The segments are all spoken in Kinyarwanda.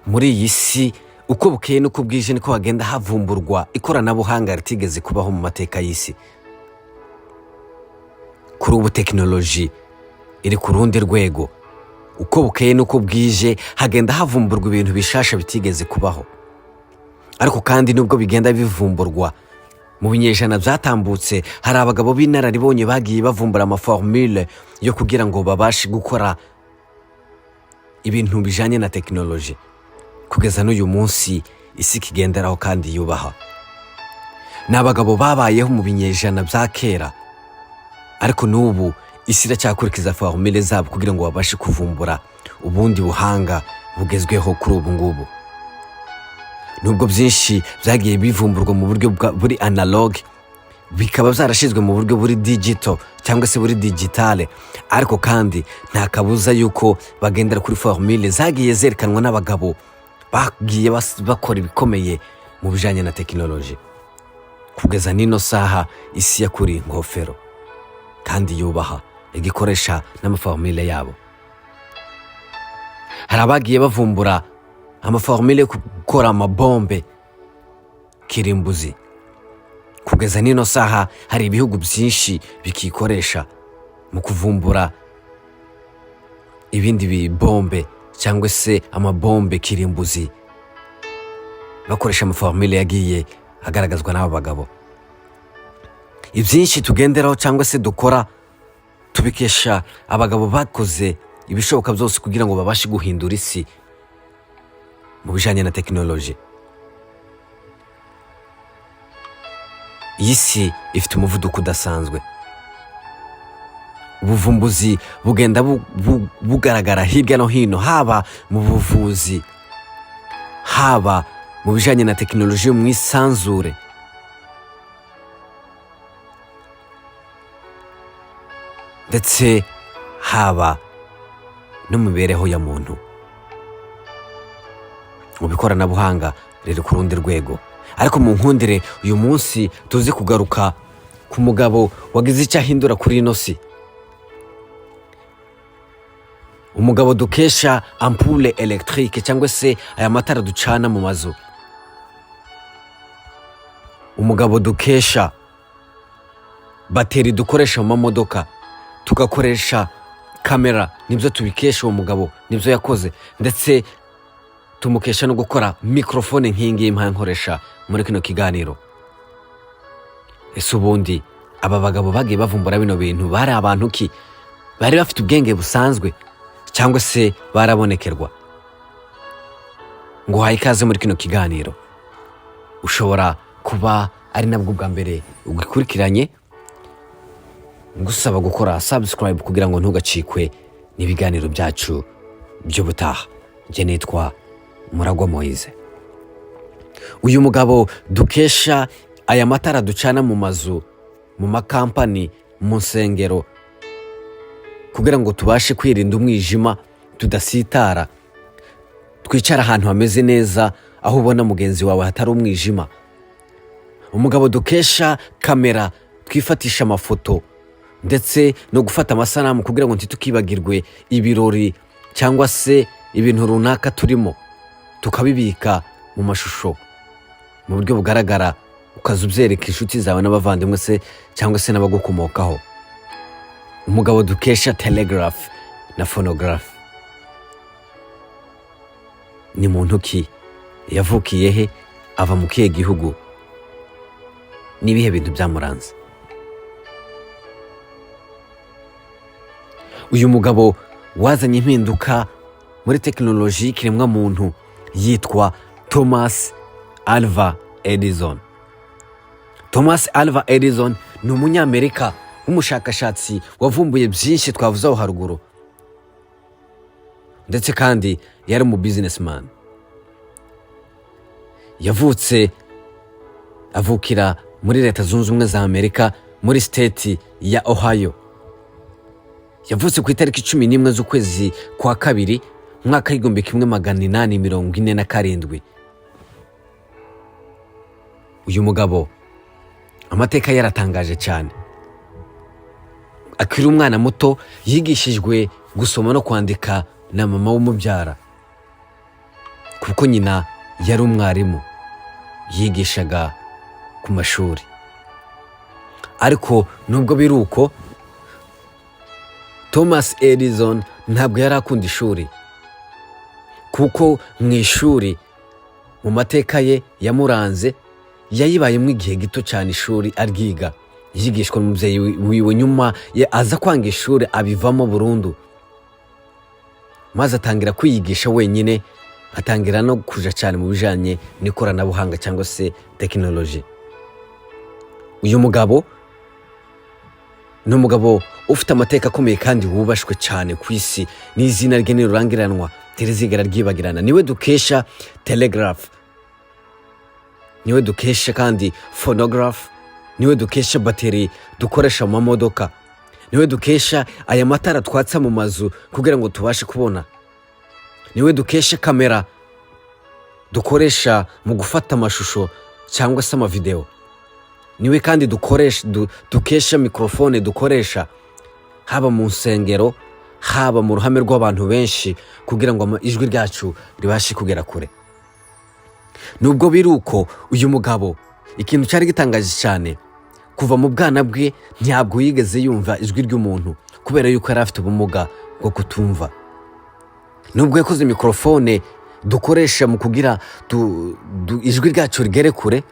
muri iyi si uko bukeye n'uko bwije niko hagenda havumburwa ikoranabuhanga ritigeze kubaho mu mateka y'isi. Kuri ubu tekinoloji iri ku rundi rwego. Uko bukeye n'uko bwije hagenda havumburwa ibintu bishasha bitigeze kubaho. Ariko kandi nubwo bigenda bivumburwa, mu binyejana byatambutse hari abagabo b'inararibonye bagiye bavumbura amaformule yo kugira ngo babashe gukora ibintu bijanye na tekinoloji. Kugeza n'uyu munsi isi kigenderaho kandi yubaha. Ni abagabo babayeho mu binyejana bya kera, ariko n'ubu isi iracyakurikiza formule zabo kugira ngo babashe kuvumbura ubundi buhanga bugezweho kuri ubu ngubu. Nubwo byinshi byagiye bivumburwa mu buryo buri analog, bikaba byarashizwe mu buryo buri digital cyangwa se buri digitale, ariko kandi nta kabuza yuko bagendera kuri formule zagiye zerekanwa n'abagabo bagiye bakora ibikomeye mu bijanye na tekinoloji. Kugeza nino saha isi yakuri ingofero kandi yubaha igikoresha n'amaformule yabo. Hari abagiye bavumbura amaformule yo gukora amabombe kirimbuzi. Kugeza nino saha hari ibihugu byinshi bikikoresha mu kuvumbura ibindi bibombe cyangwa se amabombe kirimbuzi bakoresha amaformule yagiye agaragazwa n'aba bagabo. Ibyinshi tugenderaho cyangwa se dukora tubikesha abagabo bakoze ibishoboka byose kugira ngo babashe guhindura isi mu bijanye na tekinoloji. Iyi si ifite umuvuduko udasanzwe. Ubuvumbuzi bugenda bugaragara hirya no hino, haba mu buvuzi, haba mu bijanye na tekinoloji yo mu isanzure. Ndetse haba no mu mibereho ya muntu. Mu bikoranabuhanga riri ku rundi rwego. Ariko mu nkundire uyu munsi tuzi kugaruka ku mugabo wagize icyo ahindura kuri ino si. Umugabo dukesha ampule electrique cyangwa se aya matara ducana mu mazu. Umugabo dukesha bateri dukoresha mu mamodoka, tugakoresha kamera, nibyo tubikesha uwo mugabo, nibyo yakoze. Ndetse tumukesha no gukora mikrofone nk'ingi y'impankoresha muri kino kiganiro. Ese ubundi aba bagabo bagiye bavumbura bino bintu bari abantu ki? Bari bafite ubwenge busanzwe cyangwa se barabonekerwa? Ngo haye ikaze muri kino kiganiro. Ushobora kuba ari nabwo bwa mbere ugikurikiranye, ngusaba gukora subscribe kugira ngo ntugacikwe n'ibiganiro byacu byo butaha. Je nitwa Muragwa Moise. Uyu mugabo dukesha aya matara ducana mu mazu, mu makampani, mu nsengero, kugira ngo tubashe kwirinda umwijima, tudasitara, twicara ahantu hameze neza aho ubona mugenzi wawe hatari umwijima. Umugabo dukesha kamera twifatisha amafoto ndetse no gufata amasanamu kugira ngo ntitukibagirwe ibirori cyangwa se ibintu runaka turimo, tukabibika mu mashusho mu buryo bugaragara, ukazubyereka inshuti zawe n'abavandimwe se cyangwa se n'abagukomokaho. Umugabo dukesha telegraph na phonograph. Ni muntu ki? Yavukiye he? Ava mu kihe gihugu? Nibihe bintu byamuranze? Uyu mugabo wazanye impinduka muri tekinoloji y'ikiremwa muntu yitwa Thomas Alva Edison. Thomas Alva Edison ni umunyamerika w'umushakashatsi wavumbuye byinshi twavuzeho haruguru, ndetse kandi yari mu businessman. Avukira muri Leta Zunze Ubumwe za Amerika muri state ya Ohio. Yavutse ku itariki 11 z'ukwezi kwa kabiri mwaka w'igihumbi kimwe magana inani mirongo ine na karindwi. Uyu mugabo amateka yaratangaje cyane. Akiri umwana muto yigishijwe gusoma no kwandika na mama w'umubyara. kuko nyina yari umwarimu yigishaga ku mashuri. Ariko nubwo biri uko, Thomas Edison ntabwo yari akunda ishuri, kuko mu ishuri mu mateka ye yamuranze yayibayemo igihe gito cyane ishuri aryiga, yigishwa n'umubyeyi wiwe, nyuma aza kwanga ishuri abivamo burundu, maze atangira kwiyigisha wenyine, atangira no kuja cyane mu bijanye n'ikoranabuhanga cyangwa se tekinoloji. Uyu mugabo ni umugabo ufite amateka akomeye kandi wubashwe cyane ku isi, n'izina rye nirurangiranwa ntirizigera ryibagirana. Niwe dukesha telegraph, niwe dukesha kandi phonograph, niwe dukesha bateri dukoresha mu mamodoka, niwe dukesha aya matara twatsa mu mazu kugira ngo tubashe kubona, niwe dukesha kamera dukoresha mu gufata amashusho cyangwa se amavideo, niwe kandi dukesha mikrofone dukoresha haba mu nsengero, haba mu ruhame rw'abantu benshi kugira ngo ijwi ryacu ribashe kugera kure. Nubwo biri uko, uyu mugabo ikintu cyari gitangaje cyane, kuva mu bwana bwe ntabwo yigeze yumva ijwi ry'umuntu kubera yuko yari afite ubumuga bwo kutumva. Nubwo yakoze mikrofone dukoresha mu kugira ijwi ryacu rigere kure,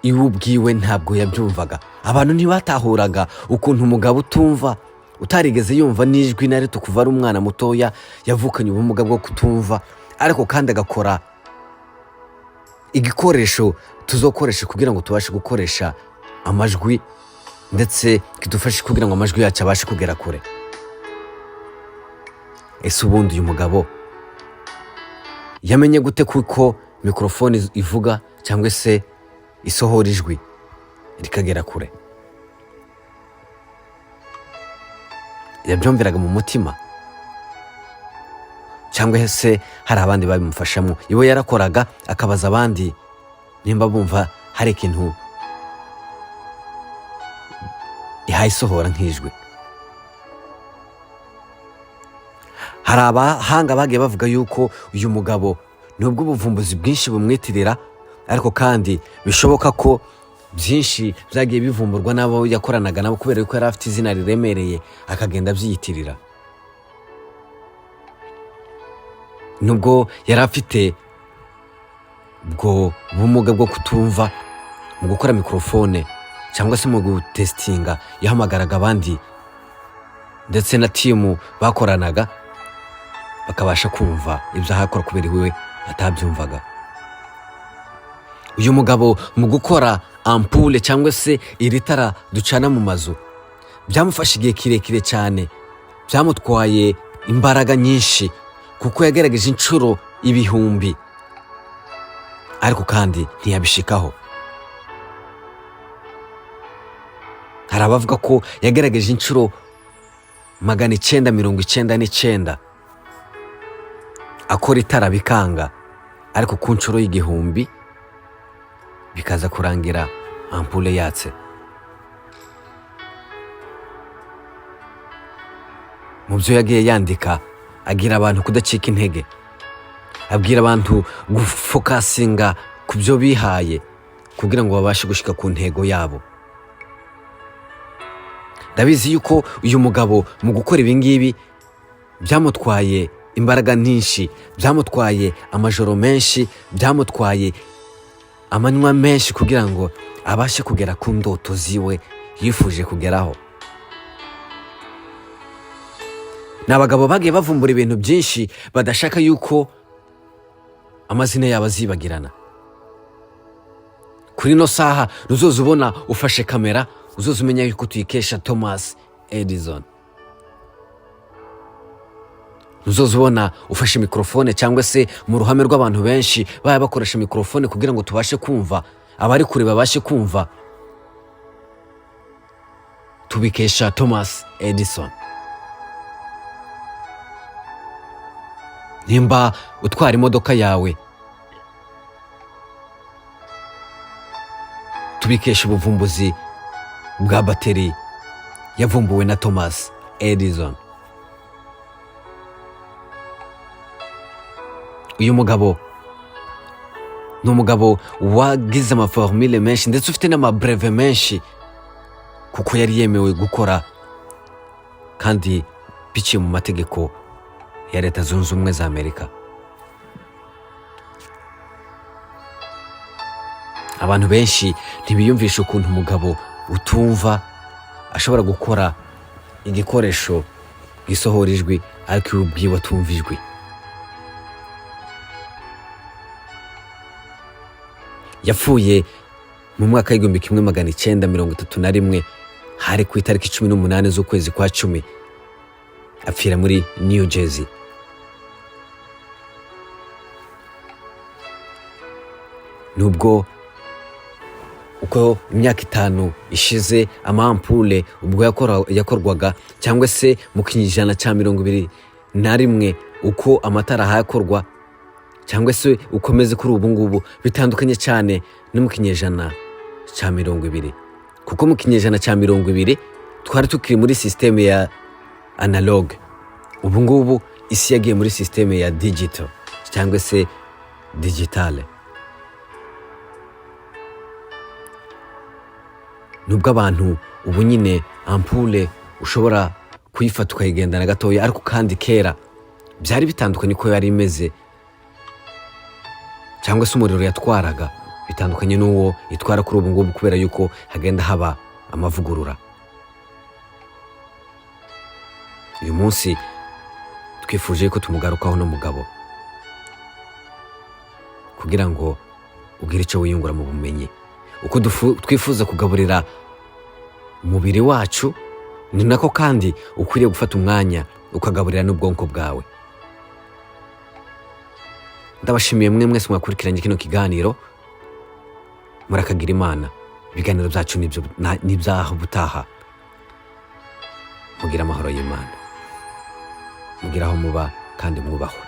iwe ubwiwe ntabwo yabyumvaga. Abantu ntibatahuraga ukuntu umugabo utumva, utarigeze yumva n'ijwi na rito kuva ari umwana mutoya, yavukanye ubumuga bwo kutumva, ariko kandi agakora igikoresho tuzokoresha kugira ngo tubashe gukoresha amajwi, ndetse kidufashe kugira ngo amajwi yacu abashe kugera kure. Ese ubundi uyu mugabo yamenye gute kuko mikrofone ivuga cyangwa se isohora ijwi rikagera kure? Yabyumviraga mu mutima cyangwa se hari abandi babimufashamo? Iwe yarakoraga akabaza abandi nimba bumva hari ikintu ihayisohora nk'ijwi. Hari abahanga bagiye bavuga yuko uyu mugabo nubwo ubuvumbuzi bwinshi bumwitirira, ariko kandi bishoboka ko byinshi byagiye bivumburwa n'abo yakoranaga nabo kubera yuko yari afite izina riremereye akagenda abyiyitirira. Nubwo yari afite ubwo bumuga bwo kutumva, mu gukora mikrofone cyangwa se mu gutestinga yahamagaraga abandi ndetse na timu bakoranaga bakabasha kumva ibyo ahakora kubera iwe atabyumvaga. Uyu mugabo mu gukora ampule cyangwa se iri tara ducana mu mazu byamufashe igihe kirekire cyane, byamutwaye imbaraga nyinshi kuko yagerageje inshuro ibihumbi, ariko kandi ntiyabishikaho. Hari abavuga ko yagerageje inshuro 999 akora itara bikanga, ariko ku nshuro y'igihumbi bikaza kurangira ampule yatse. Mu byo yagiye yandika, agira abantu kudacika intege, abwira abantu gufokasinga ku byo bihaye kugira ngo babashe gushika ku ntego yabo. Ndabizi yuko uyu mugabo mu gukora ibingibi byamutwaye imbaraga nyinshi, byamutwaye amajoro menshi, byamutwaye amanywa menshi kugira ngo abashe kugera ku ndoto ziwe yifuje kugeraho. Ni abagabo bagiye bavumbura ibintu byinshi badashaka yuko amazina yabo azibagirana. Kuri no saha nuzoza ubona ufashe kamera, uzoza umenya yuko tuyikesha Thomas Edison. Nuzoza ubona ufashe mikrofone cyangwa se mu ruhame rw'abantu benshi baya bakoresha mikrofone kugira ngo tubashe kumva, abari kure babashe kumva, tubikesha Thomas Edison. Nimba utwara imodoka yawe, tubikesha ubuvumbuzi bwa bateri yavumbuwe na Thomas Edison. uyu mugabo ni umugabo wagize amaformule menshi ndetse ufite n'amabreve menshi kuko yari yemewe gukora kandi biciye mu mategeko ya Leta Zunze Ubumwe za Amerika. Abantu benshi ntibiyumvisha ukuntu umugabo utumva ashobora gukora igikoresho gisohora ijwi ariko ubwiwe atumva ijwi. Yapfuye mu mwaka w'igihumbi kimwe magana icyenda mirongo itatu na rimwe hari ku itariki 18 z'ukwezi kwa 10 apfira muri New Jersey. Nubwo uko imyaka 5 ishize amampule ubwo yakorwaga cyangwa se mu kinyejana cya 21 uko amatara hayakorwa cyangwa se ukomeze kuri ubu ngubu bitandukanye cyane no mu kinyejana cya 20 kuko mu kinyejana cya 20 twari tukiri muri systeme ya analog. Ubu ngubu isi yagiye muri systeme ya digital cyangwa se digitale. Nubwo abantu ubu nyine ampule ushobora kuyifata ukayigendana gatoya ariko kandi kera byari bitandukanye ko yari imeze cyangwa se umuriro yatwaraga bitandukanye n'uwo itwara kuri ubu ngubu kubera yuko hagenda haba amavugurura. Uyu munsi twifuje ko tumugarukaho no mugabo kugira ngo ugire icyo wiyungura mu bumenyi. Uko twifuza kugaburira umubiri wacu ni nako kandi ukwiriye gufata umwanya ukagaburira n'ubwonko bwawe. Ndabashimiye mwese mwakurikiranye kino kiganiro. Murakagira Imana. Ibiganiro byacu n'ibyaho butaha. Mugira amahoro y'Imana. Mugira aho muba kandi mwubahwe.